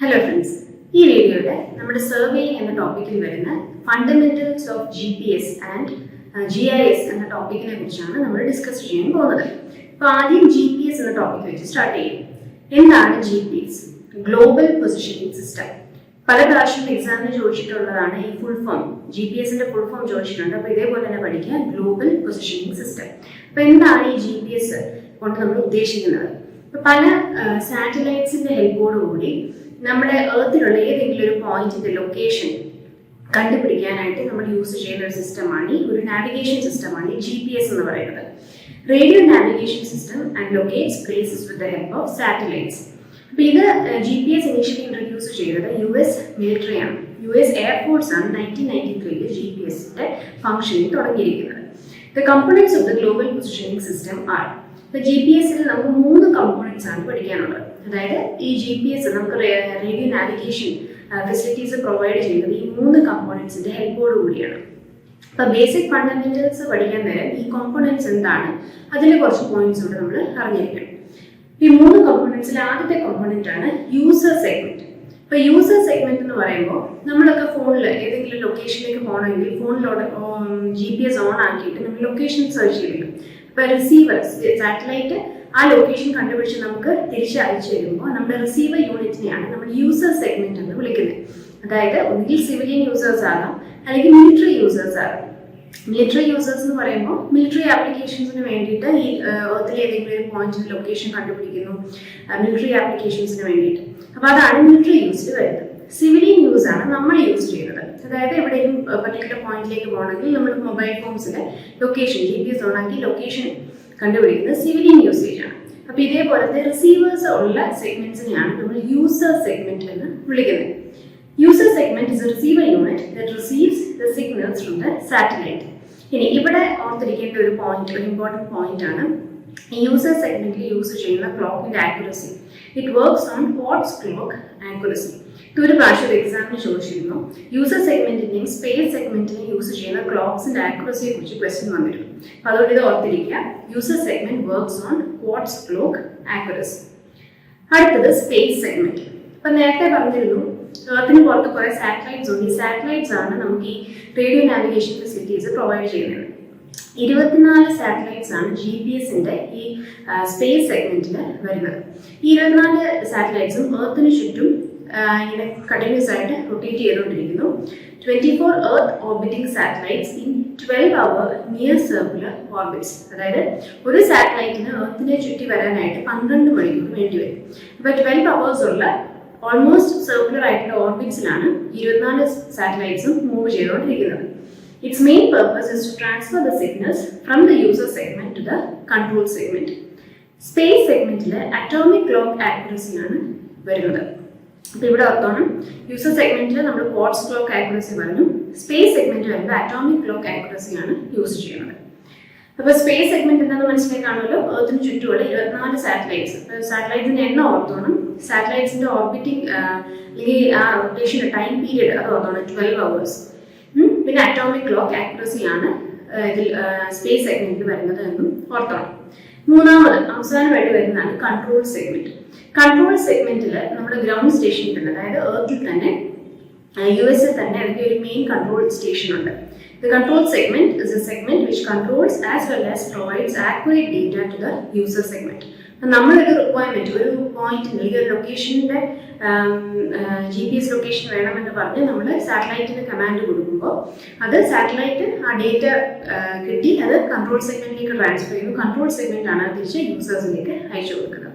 Hello friends, ഈ വീഡിയോയുടെ നമ്മുടെ സർവേയിങ് എന്ന ടോപ്പിക്കിൽ വരുന്ന fundamentals of GPS and GIS എന്ന ടോപ്പിക്കിനെ കുറിച്ചാണ് നമ്മൾ ഡിസ്കസ് ചെയ്യാൻ പോകുന്നത്. അപ്പോൾ ആദ്യം GPS എന്ന ടോപ്പിക് വെച്ച് സ്റ്റാർട്ട് ചെയ്യും. എന്താണ് GPS? Global positioning system. പല പ്രാവശ്യം എക്സാമിന് ചോദിച്ചിട്ടുള്ളതാണ് ഈ ഫുൾ ഫോം. GPSന്റെ ഫുൾ ഫോം ചോദിച്ചിട്ടുണ്ട്. അപ്പോൾ ഇതേപോലെ തന്നെ പഠിക്കുക, ഗ്ലോബൽ പൊസിഷനിങ് സിസ്റ്റം. അപ്പോൾ എന്താണ് ഈ GPS കൊണ്ട് നമ്മൾ ഉദ്ദേശിക്കുന്നത്? പല സാറ്റലൈറ്റ്സിന്റെ ഹെൽപ്പോടുകൂടി നമ്മുടെ എർത്തിലുള്ള ഏതെങ്കിലും ഒരു പോയിന്റിന്റെ ലൊക്കേഷൻ കണ്ടുപിടിക്കാനായിട്ട് നമ്മൾ യൂസ് ചെയ്യുന്ന ഒരു സിസ്റ്റമാണ്, ഒരു നാവിഗേഷൻ സിസ്റ്റമാണ് GPS എന്ന് പറയുന്നത്. Radio navigation system and locates places with the help of satellites. അപ്പോൾ ഇത് GPS ഇനിഷ്യലി ഇൻട്രൊഡ്യൂസ് ചെയ്തത് US മിലിറ്ററിയാണ്. US എയർഫോഴ്സ് ആണ് 1993 GPSന്റെ ഫംഗ്ഷനിങ് തുടങ്ങിയിരിക്കുന്നത്. The components of the global positioning system are. ഇപ്പോൾ GPS-ൽ നമുക്ക് 3 കമ്പോണൻസ് ആണ് പഠിക്കാനുള്ളത്. അതായത് ഈ GPS നമുക്ക് റേഡിയോ നാവിഗേഷൻ ഫെസിലിറ്റീസ് പ്രൊവൈഡ് ചെയ്യുന്നത് ഈ 3 കമ്പോണൻസിന്റെ ഹെൽപ്പോട് കൂടിയാണ്. അപ്പോൾ ബേസിക് ഫണ്ടമെന്റൽസ് പഠിക്കാൻ നേരം ഈ കോമ്പോണൻസ് എന്താണ്, അതിലെ കുറച്ച് പോയിന്റ്സ് കൂടെ നമ്മൾ അറിഞ്ഞിരിക്കണം. ഈ 3 കമ്പോണൻസിൽ ആദ്യത്തെ കോമ്പോണന്റ് ആണ് യൂസർ സെഗ്മെന്റ്. ഇപ്പോൾ യൂസർ സെഗ്മെന്റ് എന്ന് പറയുമ്പോൾ നമ്മളൊക്കെ ഫോണിൽ ഏതെങ്കിലും ലൊക്കേഷനിലേക്ക് പോകണമെങ്കിൽ ഫോണിലോട് GPS ഓൺ ആക്കിയിട്ട് നമ്മൾ ലൊക്കേഷൻ സെർച്ച് ചെയ്യും. ഇപ്പോൾ റിസീവർ സാറ്റലൈറ്റ് ആ ലൊക്കേഷൻ കണ്ടുപിടിച്ച് നമുക്ക് തിരിച്ചയച്ചു തരുമ്പോൾ നമ്മുടെ റിസീവർ യൂണിറ്റിനെയാണ് നമ്മൾ യൂസർ സെഗ്മെന്റ് എന്ന് വിളിക്കുന്നത്. അതായത് ഒന്നുകിൽ സിവിലിയൻ യൂസേഴ്സ് ആകാം, അല്ലെങ്കിൽ മിലിറ്ററി യൂസേഴ്സ് ആകാം. മിലിറ്ററി യൂസേഴ്സ് എന്ന് പറയുമ്പോൾ മിലിറ്ററി ആപ്ലിക്കേഷൻസിന് വേണ്ടിയിട്ട് ഈ എർത്തിൽ ഏതെങ്കിലും ഒരു പോയിന്റിൽ ലൊക്കേഷൻ കണ്ടുപിടിക്കുന്നു, മിലിറ്ററി ആപ്ലിക്കേഷൻസിന് വേണ്ടിയിട്ട്. അപ്പോൾ അതാണ് മിലിറ്ററി യൂസിൽ വരുന്നത്. സിവിലിയൻ യൂസ് ആണ് നമ്മൾ യൂസ് ചെയ്യുന്നത്. അതായത് എവിടെയും പർട്ടിക്കുലർ പോയിന്റിലേക്ക് പോകണമെങ്കിൽ നമ്മൾ മൊബൈൽ ഫോൺസിൽ ലൊക്കേഷൻ GPS ഓണാക്കി ലൊക്കേഷൻ കണ്ടുപിടിക്കുന്നത് സിവിലിയൻ യൂസേജ് ആണ്. അപ്പോൾ ഇതേപോലത്തെ റിസീവേഴ്സ് ഉള്ള സെഗ്മെന്റ്സിനെയാണ് നമ്മൾ യൂസർ സെഗ്മെന്റ് എന്ന് വിളിക്കുന്നത്. User segment is A receiver unit that receives the signals from the satellite. ഇനി ഇവിടെ ഓർത്തിരിക്കേണ്ട ഒരു പോയിന്റ്, ഒരു ഇമ്പോർട്ടൻറ്റ് പോയിന്റ് ആണ് ഈ യൂസർ സെഗ്മെന്റിൽ യൂസ് ചെയ്യുന്ന ക്ലോക്കിന്റെ accuracy. It works on watts clock accuracy. ഇതൊരു പ്രാവശ്യം എക്സാമിന് ചോദിച്ചിരുന്നു. യൂസർ സെഗ്മെന്റിന്റെയും സ്പേസ് സെഗ്മെന്റിനെയും യൂസ് ചെയ്യുന്ന ക്ലോക്സിന്റെ ആക്യുറസിയെ കുറിച്ച് ക്വസ്റ്റ്യൻ വന്നിരുന്നു. അപ്പോൾ അതുകൊണ്ട് ഇത് ഓർത്തിരിക്കുക, user segment works on watts clock accuracy. അടുത്തത് സ്പേസ് സെഗ്മെന്റ്. അപ്പം നേരത്തെ പറഞ്ഞിരുന്നു എർത്തിന് പുറത്ത് കുറേ സാറ്റലൈറ്റ്സ് ഉണ്ട്. ഈ സാറ്റലൈറ്റ്സ് ആണ് നമുക്ക് ഈ റേഡിയോ നാവിഗേഷൻ ഫെസിലിറ്റീസ് പ്രൊവൈഡ് ചെയ്യുന്നത്. 24 സാറ്റലൈറ്റ്സ് ആണ് GPS-ന്റെ ഈ സ്പേസ് സെഗ്മെന്റിൽ വരുന്നത്. ഈ 24 സാറ്റലൈറ്റ്സും എർത്തിന് ചുറ്റും ഇങ്ങനെ കണ്ടിന്യൂസ് ആയിട്ട് റൊട്ടേറ്റ് ചെയ്തുകൊണ്ടിരിക്കുന്നു. 24 earth orbiting satellites in 12 hour near circular orbits. അതായത് ഒരു സാറ്റലൈറ്റിന് എർത്തിനെ ചുറ്റി വരാനായിട്ട് 12 മണിക്കൂർ വേണ്ടി വരും. അപ്പോൾ 12 അവേഴ്സ് ഉള്ള ഓൾമോസ്റ്റ് സർക്കുലർ ആയിട്ടുള്ള ഓർബിറ്റ്സിലാണ് 24 സാറ്റലൈറ്റ്സും മൂവ് ചെയ്തുകൊണ്ടിരിക്കുന്നത്. Its main purpose is to transfer the signals from the user segment to the control segment. Space segmentil atomic clock accuracy ആണ് വരുന്നത്. അപ്പോൾ ഇവിടെ ഓർത്തോണം, യൂസർ സെഗ്മെന്റിൽ നമ്മൾ വാട്ട്സ് ക്ലോക്ക് ആക്യുറസി പറഞ്ഞു, സ്പേസ് സെഗ്മെന്റ് വരുമ്പോൾ അറ്റോമിക് ക്ലോക്ക് ആക്യുറസി ആണ് യൂസ് ചെയ്യുന്നത്. അപ്പോൾ സ്പേസ് സെഗ്മെന്റ് എന്താണെന്ന് മനസ്സിലാക്കാണല്ലോ, എർത്തിന് ചുറ്റുമുള്ള 24 സാറ്റലൈറ്റ്സ്. സാറ്റലൈറ്റ്സിന്റെ എണ്ണം ഓർത്തോണം, സാറ്റലൈറ്റ്സിന്റെ ഓർബിറ്റിംഗ് അല്ലെങ്കിൽ ആ റൊട്ടേഷന്റെ ടൈം പീരീഡ് അത് ഓർത്തോണം, 12 അവേഴ്സ്. പിന്നെ അറ്റോമിക് ക്ലോക്ക് ആക്യുറസി ആണ് ഇതിൽ സ്പേസ് സെഗ്മെന്റിൽ വരുന്നത് എന്നും ഓർത്തോണം. മൂന്നാമത് അവസാനമായിട്ട് വരുന്നതാണ് കൺട്രോൾ സെഗ്മെന്റ്. കൺട്രോൾ സെഗ്മെന്റിൽ നമ്മുടെ ഗ്രൗണ്ട് സ്റ്റേഷൻ തന്നെ, അതായത് എർത്തിൽ തന്നെ US തന്നെ അതിൻ്റെ ഒരു മെയിൻ കൺട്രോൾ സ്റ്റേഷൻ ഉണ്ട്. The control segment is a segment which controls as well as provides accurate data to the user segment. നമ്മളൊരു റിക്വയർമെന്റ്, ഒരു പോയിന്റ് അല്ലെങ്കിൽ ഒരു ലൊക്കേഷൻ്റെ GPS ലൊക്കേഷൻ വേണമെന്ന് പറഞ്ഞ് നമ്മൾ സാറ്റലൈറ്റിന് കമാൻഡ് കൊടുക്കുമ്പോൾ അത് സാറ്റലൈറ്റ് ആ ഡേറ്റ കിട്ടി അത് കൺട്രോൾ സെഗ്മെന്റിലേക്ക് ട്രാൻസ്ഫർ ചെയ്യുന്നു. കൺട്രോൾ സെഗ്മെന്റ് ആണ് തിരിച്ച് യൂസേഴ്സിലേക്ക് അയച്ചു കൊടുക്കുന്നത്.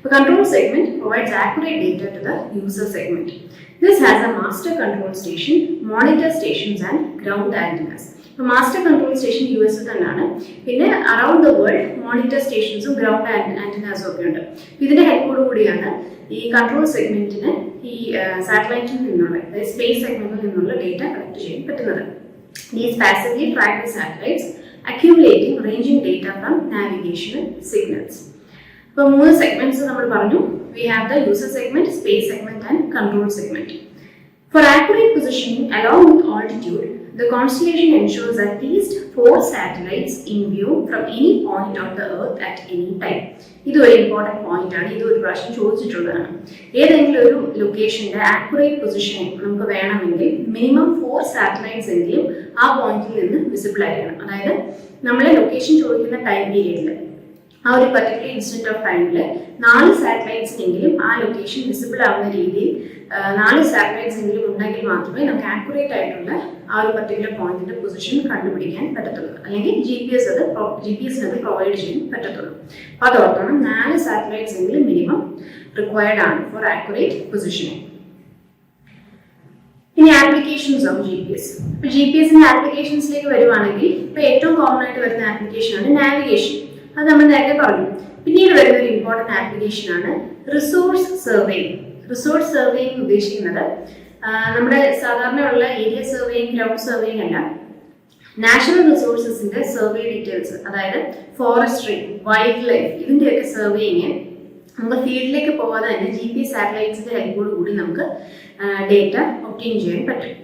The control segment provides accurate data to the user segment. This has a master control station, monitor stations and ground antennas. അപ്പോൾ മാസ്റ്റർ കൺട്രോൾ സ്റ്റേഷൻ US തന്നെയാണ്. പിന്നെ അറൌണ്ട് ദ വേൾഡ് മോണിറ്റർ സ്റ്റേഷൻസും ground ആന്റിനാസും ഒക്കെ ഉണ്ട്. ഇതിന്റെ ഹെൽപ്പോട് കൂടിയാണ് ഈ കൺട്രോൾ സെഗ്മെന്റിന് ഈ സാറ്റലൈറ്റിൽ നിന്നുള്ള, അതായത് സ്പേസ് സെഗ്മെന്റിൽ നിന്നുള്ള ഡേറ്റ കളക്ട് ചെയ്യാൻ പറ്റുന്നത്. These passively track the satellites, accumulating ranging data from navigational signals. ഇപ്പോൾ 3 സെഗ്മെന്റ്സ് നമ്മൾ പറഞ്ഞു. We have the user segment, space segment and control segment. For accurate positioning along with altitude, the constellation ensures at least 4 satellites in view from any point of the earth at any time. ഇത് ഒരു important point ആണ്. ഇത് ഒരു പ്രാവശ്യം ചോദിച്ചിട്ടുള്ളതാണ്. ഏതെങ്കിലും ഒരു ലൊക്കേഷൻ്റെ accurate പൊസിഷനിൽ നമുക്ക് വേണമെങ്കിൽ മിനിമം 4 സാറ്റലൈറ്റ്സ് എങ്കിലും ആ പോയിന്റിൽ നിന്ന് വിസിബിൾ ആയിരിക്കണം. അതായത് നമ്മളെ ലൊക്കേഷൻ ചോദിക്കുന്ന ടൈം പീരീഡിൽ ആ ഒരു പർട്ടിക്കുലർ ഇൻസ്റ്റന്റ് ഓഫ് ടൈമിൽ 4 സാറ്റലൈറ്റ്സിനെങ്കിലും ആ ലൊക്കേഷൻ വിസിബിൾ ആവുന്ന രീതിയിൽ 4 സാറ്റലൈറ്റ്സ് എങ്കിലും ഉണ്ടെങ്കിൽ മാത്രമേ നമുക്ക് ആക്യുറേറ്റ് ആയിട്ടുള്ള ആ ഒരു പർട്ടിക്കുലർ പോയിന്റിന്റെ പൊസിഷൻ കണ്ടുപിടിക്കാൻ പറ്റത്തുള്ളൂ. അല്ലെങ്കിൽ ജി പി എസിന് അത് പ്രൊവൈഡ് ചെയ്യാൻ പറ്റത്തുള്ളൂ. അപ്പോൾ അതോടൊപ്പം 4 സാറ്റലൈറ്റ്സ് എങ്കിലും മിനിമം റിക്വയർഡ് ആണ് ഫോർ ആക്യുറേറ്റ് പൊസിഷനിങ്. ഇനി applications of G P S. ഇപ്പോൾ ജി പി എസിന്റെ ആപ്ലിക്കേഷൻസിലേക്ക് വരുവാണെങ്കിൽ ഇപ്പോൾ ഏറ്റവും കോമൺ ആയിട്ട് വരുന്ന ആപ്ലിക്കേഷനാണ് നാവിഗേഷൻ. അത് നമ്മൾ നേരത്തെ പറഞ്ഞു. പിന്നീട് വരുന്ന ഒരു ഇമ്പോർട്ടൻറ്റ് ആപ്ലിക്കേഷനാണ് റിസോഴ്സ് സർവേയിങ്. റിസോഴ്സ് സർവേയിങ് ഉദ്ദേശിക്കുന്നത് നമ്മുടെ സാധാരണയുള്ള ഏരിയ സർവേയിങ്, ഗ്രൗണ്ട് സർവേയിങ് അല്ല, നാഷണൽ റിസോഴ്സസിന്റെ സർവേ ഡീറ്റെയിൽസ്, അതായത് ഫോറസ്ട്രി, വൈൽഡ് ലൈഫ്, ഇതിൻ്റെയൊക്കെ സർവേയിങ് നമുക്ക് ഫീൽഡിലേക്ക് പോകാതെ തന്നെ ജി പി എസ് സാറ്റലൈറ്റ്സിന്റെ ഹെൽപ്പോട് കൂടി നമുക്ക് ഡേറ്റ ഒബ്റ്റെയിൻ ചെയ്യാൻ പറ്റും.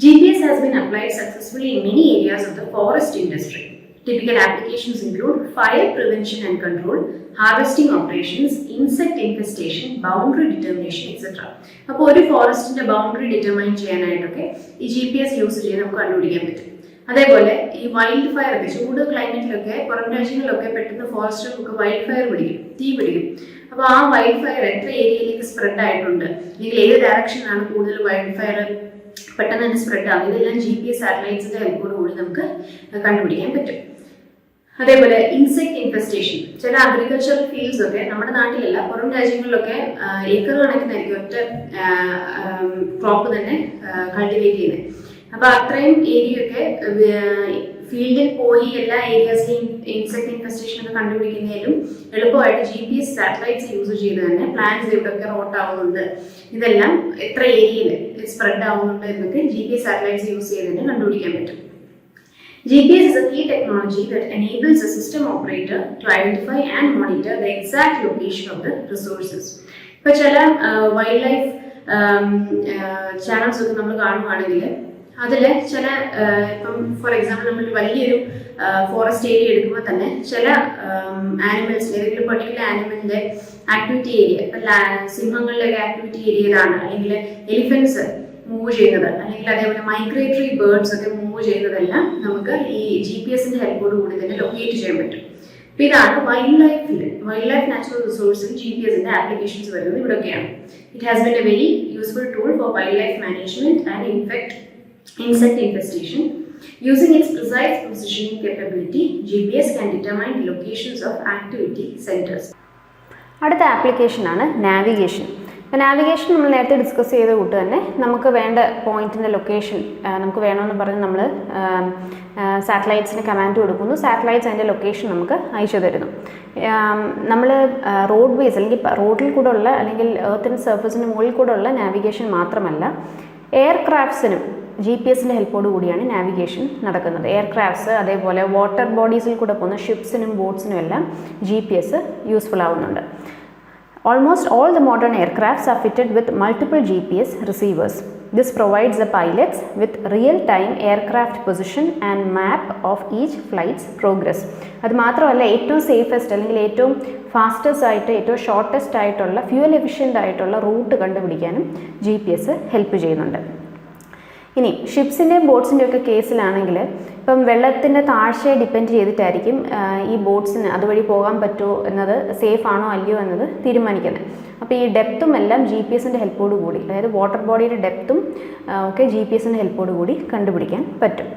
G P S has been applied successfully in many areas of the forest industry. Typical applications include fire prevention and control, harvesting operations, insect infestation, boundary determination, etc. അപ്പോൾ ഒരു ഫോറസ്റ്റിന്റെ boundary determine ചെയ്യാനായിട്ടൊക്കെ ഈ G P S use ചെയ്ത് നമുക്ക് കണ്ടുപിടിക്കാൻ പറ്റും. അതേപോലെ ഈ wild fire ഒക്കെ ചൂട് ക്ലൈമറ്റിലൊക്കെ പുറം രാജ്യങ്ങളിലൊക്കെ പെട്ടെന്ന് ഫോറസ്റ്റുകൾക്ക് വൈൽഡ് ഫയർ പിടിക്കും, തീ പിടിക്കും. അപ്പോൾ ആ വൈൽഡ് ഫയർ എത്ര ഏരിയയിലേക്ക് സ്പ്രെഡ് ആയിട്ടുണ്ട്, അല്ലെങ്കിൽ ഏത് ഡയറക്ഷനിലാണ് കൂടുതൽ വൈൽഡ് ഫയർ പെട്ടെന്ന് തന്നെ സ്പ്രെഡ് ആകും, ഇതെല്ലാം ജി പി എസ് സാറ്റലൈറ്റ്സിന്റെ ഹെൽപ്പോട് കൂടി നമുക്ക് കണ്ടുപിടിക്കാൻ പറ്റും. അതേപോലെ ഇൻസെക്ട് ഇൻഫെസ്റ്റേഷൻ. ചില അഗ്രികൾച്ചറൽ ഫീൽഡ്സ് ഒക്കെ നമ്മുടെ നാട്ടിലല്ല, പുറം രാജ്യങ്ങളിലൊക്കെ ഏക്കർ കണക്കിനായിരിക്കും ഒറ്റ ക്രോപ്പ് തന്നെ കൾട്ടിവേറ്റ് ചെയ്യുന്നത്. അപ്പൊ അത്രയും ഏരിയയൊക്കെ ഫീൽഡിൽ പോയി എല്ലാ ഏരിയാസിലെയും ഇൻസെക്ട് ഇൻഫെസ്റ്റേഷൻ ഒക്കെ കണ്ടുപിടിക്കുന്നതിലും എളുപ്പമായിട്ട് G P S satellites use ചെയ്ത് തന്നെ പ്ലാന്റ്സ് എവിടെയൊക്കെ റോട്ട് ആവുന്നുണ്ട്, ഇതെല്ലാം എത്ര ഏരിയയിൽ സ്പ്രെഡ് ആവുന്നുണ്ട് എന്നൊക്കെ G P S satellites use ചെയ്ത് തന്നെ കണ്ടുപിടിക്കാൻ പറ്റും. GPS is a key technology that enables a system operator to identify and monitor the exact location of the resources. ഇപ്പോൾ ചില വൈൽഡ് ലൈഫ് ചാനൽസ് ഒക്കെ നമ്മൾ കാണുവാണെങ്കിൽ അതിൽ ചില ഇപ്പം ഫോർ എക്സാമ്പിൾ നമ്മൾ വലിയൊരു ഫോറസ്റ്റ് ഏരിയ എടുക്കുമ്പോൾ തന്നെ ചില ആനിമൽസിൻ്റെ ഏതെങ്കിലും പെർട്ടിക്കുലർ ആനിമലിൻ്റെ ആക്ടിവിറ്റി ഏരിയ, ഇപ്പം സിംഹങ്ങളിലൊക്കെ ആക്ടിവിറ്റി ഏരിയ ഇതാണ്, അല്ലെങ്കിൽ എലിഫൻസ് മൂവ് ചെയ്യുന്നത്, അല്ലെങ്കിൽ അതേപോലെ മൈഗ്രേറ്ററി ബേർഡ്സ് ഒക്കെ മൂവ് ചെയ്യുന്നതെല്ലാം നമുക്ക് ഈ ജി പി എസിന്റെ ഹെൽപ്പോട് കൂടി തന്നെ ലൊക്കേറ്റ് ചെയ്യാൻ പറ്റും. അപ്പോൾ ഇതാണ് വൈൽഡ് ലൈഫ് നാച്ചുറൽ റിസോഴ്സിൽ ജി പി എസിന്റെ ആപ്ലിക്കേഷൻസ് വരുന്നത് ഇവിടെയൊക്കെയാണ്. It has been a very useful tool for wildlife management and insect infestation. Using its precise positioning capability, GPS can determine the locations of activity centers. അടുത്ത ആപ്ലിക്കേഷനാണ് navigation. അപ്പോൾ navigation നമ്മൾ നേരത്തെ discuss ചെയ്ത കൂട്ട് തന്നെ നമുക്ക് വേണ്ട പോയിന്റിൻ്റെ ലൊക്കേഷൻ നമുക്ക് വേണമെന്ന് പറഞ്ഞ് നമ്മൾ സാറ്റലൈറ്റ്സിന് കമാൻഡ് കൊടുക്കുന്നു. സാറ്റലൈറ്റ്സ് അതിൻ്റെ ലൊക്കേഷൻ നമുക്ക് അയച്ചു തരുന്നു. നമ്മൾ റോഡ് വേസ് അല്ലെങ്കിൽ റോഡിൽ കൂടെ ഉള്ള അല്ലെങ്കിൽ എർത്തിൻ്റെ സർഫസിന് മുകളിൽ കൂടെ ഉള്ള നാവിഗേഷൻ മാത്രമല്ല, എയർക്രാഫ്റ്റ്സിനും ജി പി എസിൻ്റെ ഹെൽപ്പോട് കൂടിയാണ് നാവിഗേഷൻ നടക്കുന്നത്. എയർക്രാഫ്റ്റ്സ്, അതേപോലെ വാട്ടർ ബോഡീസിൽ കൂടെ പോകുന്ന ഷിപ്സിനും ബോട്ട്സിനും എല്ലാം ജി പി എസ് യൂസ്ഫുൾ ആവുന്നുണ്ട്. Almost all the modern aircrafts are fitted with multiple GPS receivers. This provides the pilots with real-time aircraft position and map of each flight's progress. അത് മാത്രമല്ല, ഏറ്റവും safest അല്ലെങ്കിൽ ഏറ്റവും fastest ആയിട്ട് ഏറ്റവും shortest ആയിട്ടുള്ള fuel efficient ആയിട്ടുള്ള റൂട്ട് കണ്ടുപിടിക്കാനും ജി പി എസ് ഹെൽപ്പ് ചെയ്യുന്നുണ്ട്. ഇനി ഷിപ്സിൻ്റെയും ബോട്ട്സിൻ്റെയും ഒക്കെ കേസിലാണെങ്കിൽ ഇപ്പം വെള്ളത്തിൻ്റെ താഴ്ചയെ ഡിപ്പെൻഡ് ചെയ്തിട്ടായിരിക്കും ഈ ബോട്ട്സിന് അതുവഴി പോകാൻ പറ്റുമോ എന്നത്, സേഫ് ആണോ അല്ലയോ എന്നത് തീരുമാനിക്കുന്നത്. അപ്പോൾ ഈ ഡെപ്തും എല്ലാം ജി പി എസിൻ്റെ ഹെൽപ്പോട് കൂടി, അതായത് വാട്ടർ ബോഡിയുടെ ഡെപ്തും ഒക്കെ ജി പി എസിൻ്റെ ഹെൽപ്പോട് കൂടി കണ്ടുപിടിക്കാൻ പറ്റും.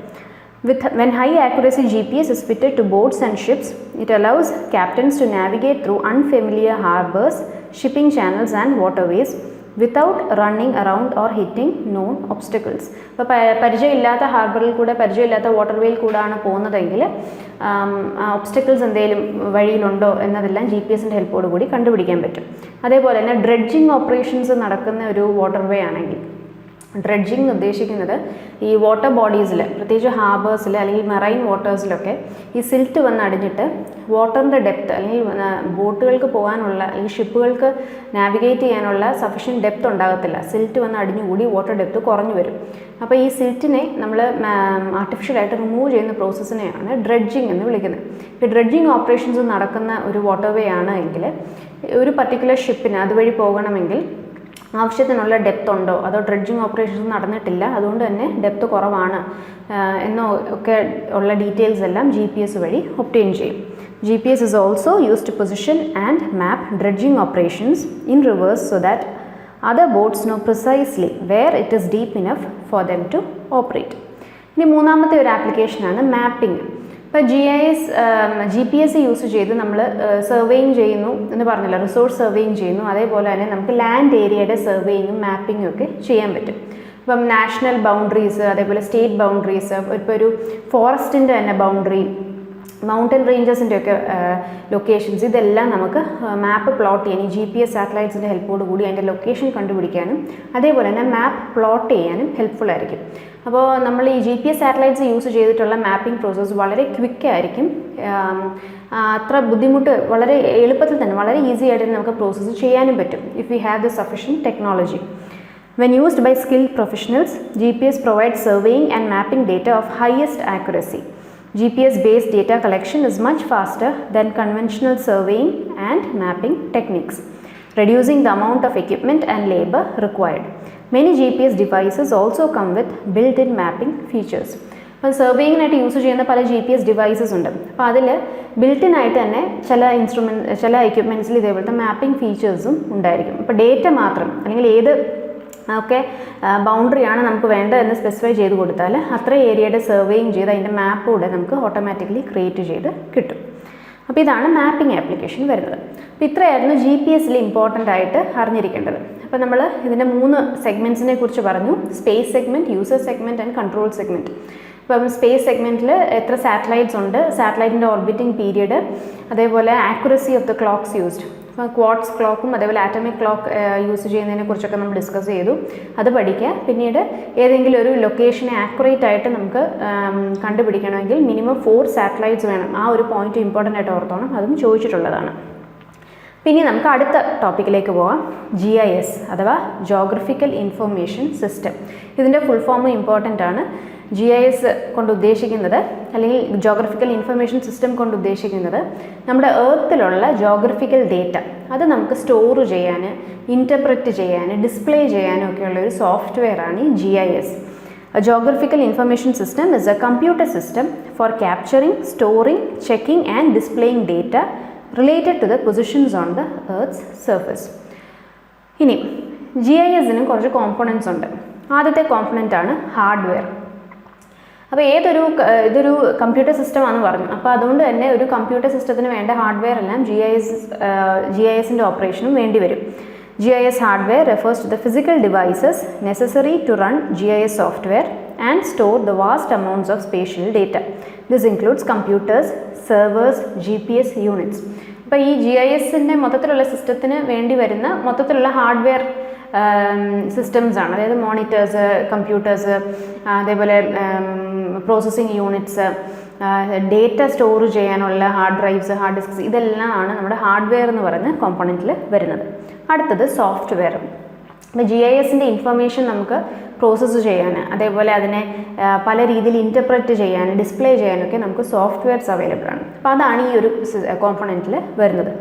When high accuracy GPS is fitted to boats and ships, it allows captains to navigate through unfamiliar harbors, shipping channels and waterways without running around or hitting known obstacles. ഇപ്പോൾ പരിചയമില്ലാത്ത ഹാർബറിൽ കൂടെ, പരിചയമില്ലാത്ത വാട്ടർവേയിൽ കൂടാണ് പോകുന്നതെങ്കിൽ ഒബ്സ്റ്റക്കിൾസ് എന്തെങ്കിലും വഴിയിലുണ്ടോ എന്നതെല്ലാം ജി പി എസിൻ്റെ ഹെൽപ്പോട് കൂടി കണ്ടുപിടിക്കാൻ പറ്റും. അതേപോലെ തന്നെ ഡ്രെഡ്ജിങ് ഓപ്പറേഷൻസ് നടക്കുന്ന ഒരു വാട്ടർവേ ആണെങ്കിൽ ഡ്രഡ്ജിങ് എന്ന് ഉദ്ദേശിക്കുന്നത് ഈ വാട്ടർ ബോഡീസിൽ, പ്രത്യേകിച്ച് ഹാർബേഴ്സിൽ അല്ലെങ്കിൽ മെറൈൻ വാട്ടേഴ്സിലൊക്കെ ഈ സിൽറ്റ് വന്ന് അടിഞ്ഞിട്ട് വാട്ടറിൻ്റെ ഡെപ്ത് അല്ലെങ്കിൽ ബോട്ടുകൾക്ക് പോകാനുള്ള അല്ലെങ്കിൽ ഷിപ്പുകൾക്ക് നാവിഗേറ്റ് ചെയ്യാനുള്ള സഫീഷ്യൻറ്റ് ഡെപ്ത് ഉണ്ടാകത്തില്ല. സിൽറ്റ് വന്ന് അടിഞ്ഞുകൂടി വാട്ടർ ഡെപ്ത് കുറഞ്ഞു വരും. അപ്പോൾ ഈ സിൽറ്റിനെ നമ്മൾ ആർട്ടിഫിഷ്യലായിട്ട് റിമൂവ് ചെയ്യുന്ന പ്രോസസ്സിനെയാണ് ഡ്രഡ്ജിങ് എന്ന് വിളിക്കുന്നത്. ഈ ഡ്രഡ്ജിങ് ഓപ്പറേഷൻസ് നടക്കുന്ന ഒരു വാട്ടർവേ ആണ് എങ്കിൽ ഒരു പർട്ടിക്കുലർ ഷിപ്പിന് അതുവഴി പോകണമെങ്കിൽ ആവശ്യത്തിനുള്ള ഡെപ്ത് ഉണ്ടോ, അതോ ഡ്രഡ്ജിങ് ഓപ്പറേഷൻസ് നടന്നിട്ടില്ല അതുകൊണ്ട് തന്നെ ഡെപ്ത് കുറവാണ് എന്നോ ഒക്കെ ഉള്ള ഡീറ്റെയിൽസ് എല്ലാം GPS വഴി ഒബ്റ്റെയിൻ ചെയ്യും. GPS is also used to position and map dredging operations in rivers so that other boats know precisely where it is deep enough for them to operate. ഇനി മൂന്നാമത്തെ ഒരു ആപ്ലിക്കേഷനാണ് മാപ്പിംഗ്. ഇപ്പോൾ GPS use ചെയ്ത് നമ്മൾ surveying ചെയ്യുന്നു എന്ന് പറഞ്ഞല്ലോ, റിസോഴ്സ് സർവേയിങ് ചെയ്യുന്നു. അതേപോലെ തന്നെ നമുക്ക് ലാൻഡ് ഏരിയയുടെ സർവേയിങ്ങും മാപ്പിങ്ങും ഒക്കെ ചെയ്യാൻ പറ്റും. ഇപ്പം നാഷണൽ ബൗണ്ടറീസ്, അതേപോലെ സ്റ്റേറ്റ് ബൗണ്ടറീസ്, ഇപ്പോൾ ഒരു ഫോറസ്റ്റിൻ്റെ തന്നെ ബൗണ്ടറി, മൗണ്ടൻ റേഞ്ചസിൻ്റെ ഒക്കെ ലൊക്കേഷൻസ്, ഇതെല്ലാം നമുക്ക് മാപ്പ് പ്ലോട്ട് ചെയ്യാൻ ഈ GPS സാറ്റലൈറ്റ്സിൻ്റെ ഹെൽപ്പോട് കൂടി അതിൻ്റെ ലൊക്കേഷൻ കണ്ടുപിടിക്കാനും അതേപോലെ തന്നെ മാപ്പ് പ്ലോട്ട് ചെയ്യാനും ഹെൽപ്ഫുൾ ആയിരിക്കും. അപ്പോൾ നമ്മൾ ഈ GPS സാറ്റലൈറ്റ്സ് യൂസ് ചെയ്തിട്ടുള്ള മാപ്പിംഗ് പ്രോസസ്സ് വളരെ ക്വിക്കായിരിക്കും. അത്ര ബുദ്ധിമുട്ട്, വളരെ എളുപ്പത്തിൽ തന്നെ വളരെ ഈസി ആയിട്ട് നമുക്ക് പ്രോസസ്സ് ചെയ്യാനും പറ്റും if we have the sufficient technology. When used by skilled professionals, GPS provides surveying and mapping data of highest accuracy. GPS-based data collection is much faster than conventional surveying and mapping techniques, reducing the amount of equipment and labor required. Many GPS devices also come with built-in mapping features. അപ്പോൾ സർവേയിങ്ങിനായിട്ട് use ചെയ്യുന്ന പല GPS devices ഉണ്ട്. അപ്പോൾ അതിൽ built-in ആയിട്ട് തന്നെ ചില എക്യുപ്മെൻറ്റ്സിൽ ഇതേപോലത്തെ മാപ്പിംഗ് ഫീച്ചേഴ്സും ഉണ്ടായിരിക്കും. അപ്പോൾ ഡേറ്റ മാത്രം അല്ലെങ്കിൽ ഏത് ഒക്കെ ബൗണ്ടറിയാണ് നമുക്ക് വേണ്ടത് എന്ന് സ്പെസിഫൈ ചെയ്ത് കൊടുത്താൽ അത്ര ഏരിയയുടെ സർവേയിങ് ചെയ്ത് അതിൻ്റെ മാപ്പ് കൂടെ നമുക്ക് ഓട്ടോമാറ്റിക്കലി ക്രിയേറ്റ് ചെയ്ത് കിട്ടും. അപ്പോൾ ഇതാണ് മാപ്പിംഗ് ആപ്ലിക്കേഷൻ വരുന്നത്. അപ്പോൾ ഇത്രയായിരുന്നു GPS-ൽ ഇമ്പോർട്ടൻ്റ് ആയിട്ട് അറിഞ്ഞിരിക്കേണ്ടത്. അപ്പോൾ നമ്മൾ ഇതിൻ്റെ 3 സെഗ്മെൻറ്റ്സിനെ കുറിച്ച് പറഞ്ഞു: space segment, user segment and control segment. ഇപ്പം സ്പേസ് സെഗ്മെൻറ്റിൽ എത്ര സാറ്റലൈറ്റ്സ് ഉണ്ട്, സാറ്റലൈറ്റിൻ്റെ ഓർബിറ്റിംഗ് പീരീഡ്, അതേപോലെ accuracy of the clocks used. ഇപ്പോൾ ക്വാർട്സ് ക്ലോക്കും അതേപോലെ ആറ്റമിക് ക്ലോക്ക് യൂസ് ചെയ്യുന്നതിനെ കുറിച്ചൊക്കെ നമ്മൾ ഡിസ്കസ് ചെയ്തു. അത് പഠിക്കുക. പിന്നീട് ഏതെങ്കിലും ഒരു ലൊക്കേഷനെ ആക്യുറേറ്റ് ആയിട്ട് നമുക്ക് കണ്ടുപിടിക്കണമെങ്കിൽ മിനിമം 4 സാറ്റലൈറ്റ്സ് വേണം. ആ ഒരു പോയിന്റ് ഇമ്പോർട്ടൻ്റ് ആയിട്ട് ഓർത്തോണം, അതും ചോദിച്ചിട്ടുള്ളതാണ്. പിന്നെ നമുക്ക് അടുത്ത ടോപ്പിക്കിലേക്ക് പോകാം. GIS അഥവാ ജോഗ്രഫിക്കൽ ഇൻഫർമേഷൻ സിസ്റ്റം. ഇതിൻ്റെ ഫുൾ ഫോം ഇമ്പോർട്ടൻ്റ് ആണ്. GIS കൊണ്ട് ഉദ്ദേശിക്കുന്നത്, അല്ലെങ്കിൽ ജോഗ്രഫിക്കൽ ഇൻഫർമേഷൻ സിസ്റ്റം കൊണ്ട് ഉദ്ദേശിക്കുന്നത്, നമ്മുടെ എർത്തിലുള്ള ജോഗ്രഫിക്കൽ ഡേറ്റ അത് നമുക്ക് സ്റ്റോർ ചെയ്യാൻ, ഇൻ്റർപ്രറ്റ് ചെയ്യാൻ, ഡിസ്പ്ലേ ചെയ്യാനും ഒക്കെയുള്ള ഒരു സോഫ്റ്റ്വെയർ ആണ് ഈ GIS. A geographical information system is a computer system for capturing, storing, checking and displaying data related to the positions on the Earth's surface. ഇനി GIS-നും കുറച്ച് കോമ്പണൻസ് ഉണ്ട്. ആദ്യത്തെ കോമ്പണൻ്റ് ആണ് ഹാർഡ്വെയർ. അപ്പോൾ ഇതൊരു കമ്പ്യൂട്ടർ സിസ്റ്റമാണെന്ന് പറഞ്ഞു. അപ്പോൾ അതുകൊണ്ട് തന്നെ ഒരു കമ്പ്യൂട്ടർ സിസ്റ്റത്തിന് വേണ്ട ഹാർഡ്വെയർ എല്ലാം GIS-ൻ്റെ ഓപ്പറേഷനും വേണ്ടി വരും. GIS hardware refers to the physical devices necessary to run GIS software and store the vast amounts of spatial data. This includes computers, servers, GPS units. അപ്പോൾ ഈ GIS-ൻ്റെ മൊത്തത്തിലുള്ള സിസ്റ്റത്തിന് വേണ്ടി വരുന്ന മൊത്തത്തിലുള്ള ഹാർഡ്വെയർ സിസ്റ്റംസ് ആണ്. അതായത് മോണിറ്റേഴ്സ്, കമ്പ്യൂട്ടേഴ്സ്, അതേപോലെ പ്രോസസ്സിംഗ് യൂണിറ്റ്സ്, ഡേറ്റ സ്റ്റോർ ചെയ്യാനുള്ള ഹാർഡ് ഡ്രൈവ്സ്, ഹാർഡ് ഡിസ്ക്സ്, ഇതെല്ലാം ആണ് നമ്മുടെ ഹാർഡ്വെയർ എന്ന് പറയുന്ന കോമ്പണൻറ്റിൽ വരുന്നത്. അടുത്തത് സോഫ്റ്റ്വെയർ. അപ്പോൾ GIS-ൻ്റെ ഇൻഫർമേഷൻ നമുക്ക് പ്രോസസ്സ് ചെയ്യാൻ, അതേപോലെ അതിനെ പല രീതിയിൽ ഇൻ്റർപ്രറ്റ് ചെയ്യാൻ, ഡിസ്പ്ലേ ചെയ്യാനൊക്കെ നമുക്ക് സോഫ്റ്റ്വെയർസ് അവൈലബിൾ ആണ്. അപ്പോൾ അതാണ് ഈ ഒരു കോമ്പണൻറ്റിൽ വരുന്നത്.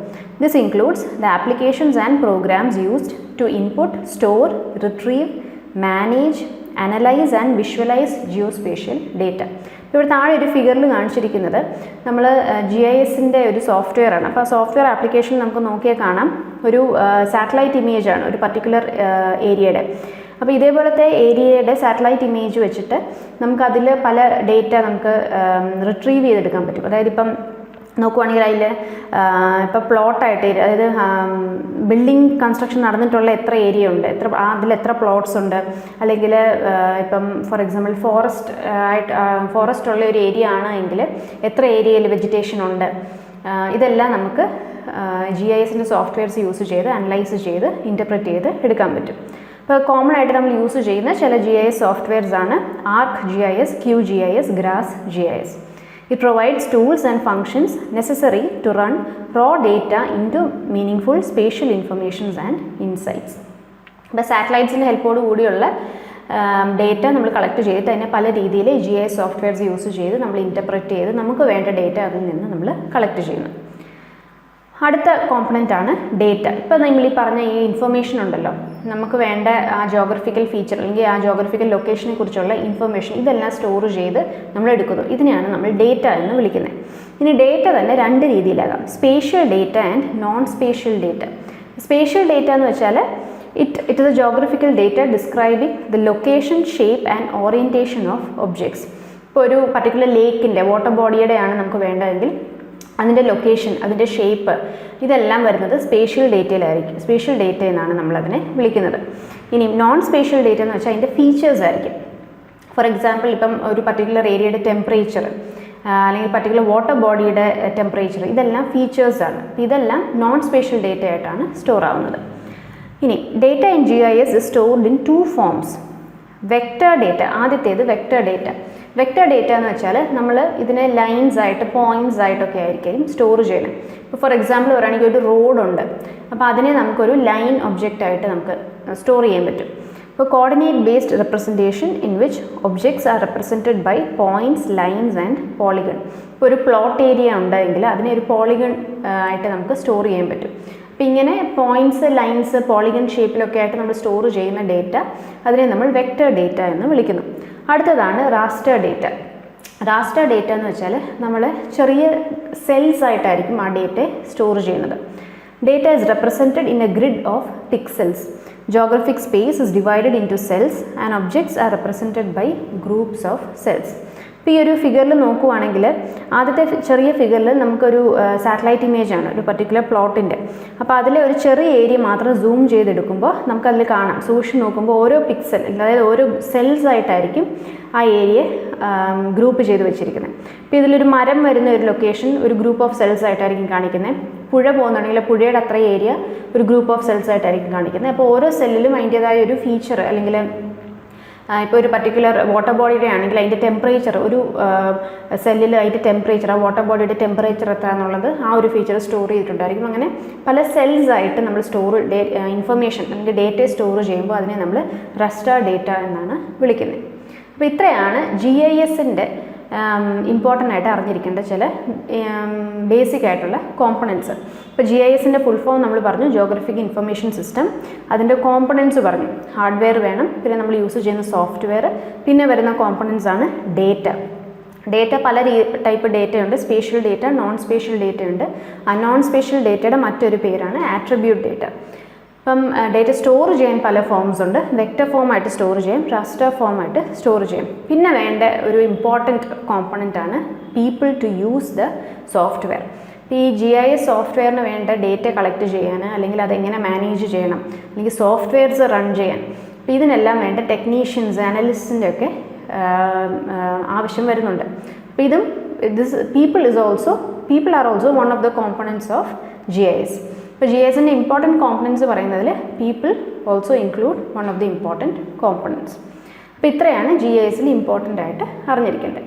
This includes the applications and programs used to input, store, retrieve, manage, analyse and visualise geospatial data. ഇവിടെ താഴെ ഒരു ഫിഗറിൽ കാണിച്ചിരിക്കുന്നത് നമ്മൾ GIS-ൻ്റെ ഒരു സോഫ്റ്റ്വെയർ ആണ്. അപ്പോൾ ആ സോഫ്റ്റ്വെയർ ആപ്ലിക്കേഷൻ നമുക്ക് നോക്കിയാൽ കാണാം, ഒരു സാറ്റലൈറ്റ് ഇമേജാണ് ഒരു പർട്ടിക്കുലർ ഏരിയയുടെ. അപ്പോൾ ഇതേപോലത്തെ ഏരിയയുടെ സാറ്റലൈറ്റ് ഇമേജ് വെച്ചിട്ട് നമുക്കതിൽ പല ഡേറ്റ നമുക്ക് റിട്രീവ് ചെയ്തെടുക്കാൻ പറ്റും. അതായത് ഇപ്പം നോക്കുവാണെങ്കിൽ അതിൽ ഇപ്പോൾ പ്ലോട്ടായിട്ട്, അതായത് ബിൽഡിംഗ് കൺസ്ട്രക്ഷൻ നടന്നിട്ടുള്ള എത്ര ഏരിയ ഉണ്ട്, അതിൽ എത്ര പ്ലോട്ട്സ് ഉണ്ട്, അല്ലെങ്കിൽ ഇപ്പം ഫോർ എക്സാമ്പിൾ ഫോറസ്റ്റ് ഉള്ള ഒരു ഏരിയ ആണ് എങ്കിൽ എത്ര ഏരിയയിൽ വെജിറ്റേഷൻ ഉണ്ട്, ഇതെല്ലാം നമുക്ക് GIS-ൻ്റെ സോഫ്റ്റ്വെയർസ് യൂസ് ചെയ്ത് അനലൈസ് ചെയ്ത് ഇൻ്റർപ്രറ്റ് ചെയ്ത് എടുക്കാൻ പറ്റും. ഇപ്പോൾ കോമൺ ആയിട്ട് നമ്മൾ യൂസ് ചെയ്യുന്ന ചില GIS സോഫ്റ്റ്വെയർസ് ആണ് ArcGIS, QGIS, GrasGIS. It provides tools and functions necessary to run raw data into meaningful spatial informations and insights. ഇപ്പോൾ സാറ്റലൈറ്റ്സിൻ്റെ ഹെൽപ്പോട് കൂടിയുള്ള ഡേറ്റ നമ്മൾ കളക്ട് ചെയ്തിട്ട് അതിനെ പല രീതിയിൽ GIS സോഫ്റ്റ്വെയർസ് യൂസ് ചെയ്ത് നമ്മൾ ഇൻ്റർപ്രറ്റ് ചെയ്ത് നമുക്ക് വേണ്ട ഡേറ്റ അതിൽ നിന്ന് നമ്മൾ കളക്ട് ചെയ്യുന്നു. അടുത്ത കോമ്പണൻ്റ് ആണ് ഡേറ്റ. ഇപ്പോൾ നമ്മൾ ഈ പറഞ്ഞ ഈ ഇൻഫർമേഷൻ ഉണ്ടല്ലോ, നമുക്ക് വേണ്ട ആ ജോഗ്രഫിക്കൽ ഫീച്ചർ അല്ലെങ്കിൽ ആ ജോഗ്രഫിക്കൽ ലൊക്കേഷനെ കുറിച്ചുള്ള ഇൻഫർമേഷൻ ഇതെല്ലാം സ്റ്റോർ ചെയ്ത് നമ്മൾ എടുക്കുന്നു. ഇതിനെയാണ് നമ്മൾ ഡേറ്റ എന്ന് വിളിക്കുന്നത്. ഇനി ഡേറ്റ തന്നെ രണ്ട് രീതിയിലാകാം, spatial data and non spatial data. Spatial data എന്ന് വെച്ചാൽ it is a geographical data describing the location, shape and orientation of objects. ഇപ്പോൾ ഒരു പർട്ടിക്കുലർ ലേക്കിൻ്റെ വാട്ടർ ബോഡിയുടെ ആണ് നമുക്ക് വേണ്ടതെങ്കിൽ അതിൻ്റെ ലൊക്കേഷൻ, അതിൻ്റെ ഷേപ്പ് ഇതെല്ലാം വരുന്നത് സ്പേഷ്യൽ ഡേറ്റയിലായിരിക്കും. സ്പേഷ്യൽ ഡേറ്റ എന്നാണ് നമ്മളതിനെ വിളിക്കുന്നത്. ഇനി നോൺ സ്പേഷ്യൽ ഡേറ്റ എന്ന് വെച്ചാൽ അതിൻ്റെ ഫീച്ചേഴ്സ് ആയിരിക്കും. ഫോർ എക്സാമ്പിൾ, ഇപ്പം ഒരു പർട്ടിക്കുലർ ഏരിയയുടെ ടെമ്പറേച്ചർ അല്ലെങ്കിൽ പർട്ടിക്കുലർ വാട്ടർ ബോഡിയുടെ ടെമ്പറേച്ചർ ഇതെല്ലാം ഫീച്ചേഴ്സാണ്. ഇതെല്ലാം നോൺ സ്പേഷ്യൽ ഡേറ്റ ആയിട്ടാണ് സ്റ്റോർ ആവുന്നത്. ഇനി data in GIS is stored in 2 forms. Vector data, ആദ്യത്തേത് വെക്റ്റർ ഡേറ്റ. വെക്റ്റർ ഡേറ്റ എന്ന് വെച്ചാൽ നമ്മൾ ഇതിനെ ലൈൻസ് ആയിട്ട് പോയിൻറ്റ്സ് ആയിട്ടൊക്കെ ആയിരിക്കും സ്റ്റോർ ചെയ്യണം. ഇപ്പോൾ ഫോർ എക്സാമ്പിൾ പറയുകയാണെങ്കിൽ ഒരു റോഡുണ്ട്, അപ്പോൾ അതിനെ നമുക്കൊരു ലൈൻ ഒബ്ജക്റ്റ് ആയിട്ട് നമുക്ക് സ്റ്റോർ ചെയ്യാൻ പറ്റും. ഇപ്പോൾ coordinate based representation in which objects are represented by points, lines and polygon. ഇപ്പോൾ ഒരു പ്ലോട്ട് ഏരിയ ഉണ്ടെങ്കിൽ അതിനെ ഒരു പോളിഗൺ ആയിട്ട് നമുക്ക് സ്റ്റോർ ചെയ്യാൻ പറ്റും. അപ്പോൾ ഇങ്ങനെ പോയിൻറ്റ്സ്, ലൈൻസ്, പോളിഗൺ ഷേപ്പിലൊക്കെ ആയിട്ട് നമ്മൾ സ്റ്റോർ ചെയ്യുന്ന ഡേറ്റ അതിനെ നമ്മൾ വെക്റ്റർ ഡേറ്റ എന്ന് വിളിക്കുന്നു. അടുത്തതാണ് റാസ്റ്റർ ഡേറ്റ. റാസ്റ്റർ ഡേറ്റ എന്ന് വെച്ചാൽ നമ്മൾ ചെറിയ സെൽസ് ആയിട്ടായിരിക്കും ആ ഡേറ്റയെ സ്റ്റോർ ചെയ്യുന്നത്. Data is represented in a grid of pixels. Geographic space is divided into cells and objects are represented by groups of cells. ഇപ്പോൾ ഈ ഒരു ഫിഗറിൽ നോക്കുവാണെങ്കിൽ ആദ്യത്തെ ചെറിയ ഫിഗറിൽ നമുക്കൊരു സാറ്റലൈറ്റ് ഇമേജാണ് ഒരു പർട്ടിക്കുലർ പ്ലോട്ടിൻ്റെ. അപ്പോൾ അതിലെ ഒരു ചെറിയ ഏരിയ മാത്രം സൂം ചെയ്തെടുക്കുമ്പോൾ നമുക്കതിൽ കാണാം, സൂക്ഷിച്ച് നോക്കുമ്പോൾ ഓരോ പിക്സൽ, അതായത് ഓരോ സെൽസ് ആയിട്ടായിരിക്കും ആ ഏരിയ ഗ്രൂപ്പ് ചെയ്ത് വെച്ചിരിക്കുന്നത്. ഇപ്പോൾ ഇതിലൊരു മരം വരുന്ന ഒരു ലൊക്കേഷൻ ഒരു ഗ്രൂപ്പ് ഓഫ് സെൽസ് ആയിട്ടായിരിക്കും കാണിക്കുന്നത്. പുഴ പോകുന്നുണ്ടെങ്കിൽ പുഴയുടെ അത്ര ഏരിയ ഒരു ഗ്രൂപ്പ് ഓഫ് സെൽസ് ആയിട്ടായിരിക്കും കാണിക്കുന്നത്. അപ്പോൾ ഓരോ സെല്ലിലും അതിൻ്റേതായ ഒരു ഫീച്ചർ അല്ലെങ്കിൽ ഇപ്പോൾ ഒരു പർട്ടിക്കുലർ വാട്ടർ ബോഡിയുടെ ആണെങ്കിൽ അതിൻ്റെ ടെമ്പറേച്ചർ, ഒരു സെല്ലിൽ അതിൻ്റെ ടെമ്പറേച്ചർ, ആ വാട്ടർ ബോഡിയുടെ ടെമ്പറേച്ചർ എത്ര എന്നുള്ളത് ആ ഒരു ഫീച്ചർ സ്റ്റോർ ചെയ്തിട്ടുണ്ടായിരിക്കും. അങ്ങനെ പല സെൽസ് ആയിട്ട് നമ്മൾ ഇൻഫർമേഷൻ അല്ലെങ്കിൽ ഡേറ്റയെ സ്റ്റോർ ചെയ്യുമ്പോൾ അതിനെ നമ്മൾ റസ്റ്റർ ഡേറ്റ എന്നാണ് വിളിക്കുന്നത്. അപ്പോൾ ഇത്രയാണ് GISൻ്റെ ഇമ്പോർട്ടൻ്റ് ആയിട്ട് അറിഞ്ഞിരിക്കേണ്ട ചില ബേസിക് ആയിട്ടുള്ള കോമ്പണൻസ്. ഇപ്പോൾ GISൻ്റെ ഫുൾ ഫോം നമ്മൾ പറഞ്ഞു, ജോഗ്രഫിക് ഇൻഫർമേഷൻ സിസ്റ്റം. അതിൻ്റെ കോമ്പണൻസ് പറഞ്ഞു, ഹാർഡ്വെയർ വേണം, പിന്നെ നമ്മൾ യൂസ് ചെയ്യുന്ന സോഫ്റ്റ്വെയർ, പിന്നെ വരുന്ന കോമ്പണൻസ് ആണ് ഡേറ്റ. ഡേറ്റ പല ടൈപ്പ് ഡേറ്റയുണ്ട്, spatial data, non spatial data ഉണ്ട്. ആ നോൺ സ്പേഷ്യൽ ഡേറ്റയുടെ മറ്റൊരു പേരാണ് ആട്രിബ്യൂട്ട് ഡേറ്റ. ഇപ്പം ഡേറ്റ സ്റ്റോർ ചെയ്യാൻ പല ഫോംസ് ഉണ്ട്. വെക്റ്റർ ഫോമായിട്ട് സ്റ്റോർ ചെയ്യാം, റാസ്റ്റർ ഫോമായിട്ട് സ്റ്റോർ ചെയ്യാം. പിന്നെ വേണ്ട ഒരു ഇമ്പോർട്ടൻറ്റ് കോമ്പണൻ്റ് ആണ് people to use the software. ഈ GIS സോഫ്റ്റ്വെയറിന് വേണ്ട ഡേറ്റ കളക്ട് ചെയ്യാൻ, അല്ലെങ്കിൽ അതെങ്ങനെ മാനേജ് ചെയ്യണം, അല്ലെങ്കിൽ സോഫ്റ്റ്വെയർസ് റൺ ചെയ്യാൻ, അപ്പോൾ ഇതിനെല്ലാം വേണ്ട ടെക്നീഷ്യൻസ്, അനലിസ്റ്റിൻ്റെ ഒക്കെ ആവശ്യം വരുന്നുണ്ട്. അപ്പോൾ ഇതും people are also one of the components of GIS. ഇപ്പോൾ GISൻ്റെ ഇമ്പോർട്ടൻറ്റ് കോമ്പണൻസ് പറയുന്നതിൽ people also include one of the important components. അപ്പോൾ ഇത്രയാണ് GISൽ ഇമ്പോർട്ടൻ്റ് ആയിട്ട് അറിഞ്ഞിരിക്കേണ്ടത്.